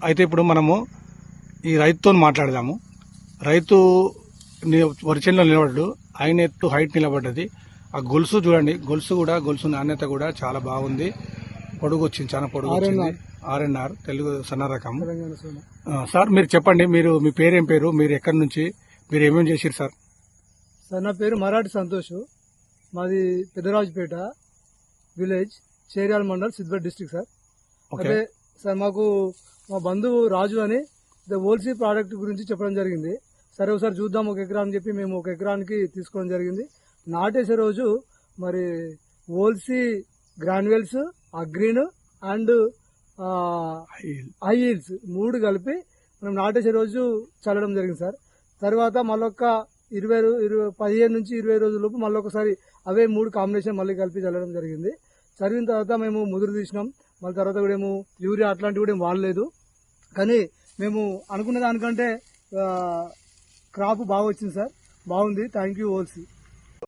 అయితే ఇప్పుడు మనము ఈ రైతుతో మాట్లాడదాము. రైతు వరిచేనులో నిలబడ్డాడు, ఆయన ఎత్తు హైట్ నిలబడ్డది. ఆ గొలుసు చూడండి, గొలుసు నాణ్యత కూడా చాలా బాగుంది. పొడుగు వచ్చింది, చాలా పొడుగు వచ్చింది. RNR తెలుగు సన్న రకం. సార్ మీరు చెప్పండి, మీ పేరేం పేరు, మీరు ఎక్కడి నుంచి, మీరు ఏమేమి చేశారు సార్? సార్ నా పేరు మరాఠీ సంతోష్, మాది Peddarajupeta village, Cheryal mandal, Siddipet district sir. అదే సార్ మాకు మా బంధువు రాజు అని ఓల్సీ ప్రోడక్ట్ గురించి చెప్పడం జరిగింది. సరే ఒకసారి చూద్దాం ఒక ఎకరా అని చెప్పి మేము ఒక ఎకరానికి తీసుకోవడం జరిగింది. నాటేసే రోజు మరి ఓల్సీ గ్రాన్యువల్స్, అగ్రీన్ అండ్ హై హీల్స్ 3 కలిపి మనం నాటేసే రోజు చల్లడం జరిగింది సార్. తర్వాత మళ్ళొక్క 15 నుంచి 20 రోజుల లోపు మళ్ళీ ఒకసారి అవే 3 కాంబినేషన్ మళ్ళీ కలిపి చల్లడం జరిగింది. చదివిన తర్వాత మేము ముదురు తీసినాం. మళ్ళీ తర్వాత కూడా ఏమో యూరియా అట్లాంటివి కూడా ఏం వాడలేదు. కానీ మేము అనుకున్న దానికంటే క్రాప్ బాగా వచ్చింది సార్. బాగుంది. Thank you ఓల్సీ.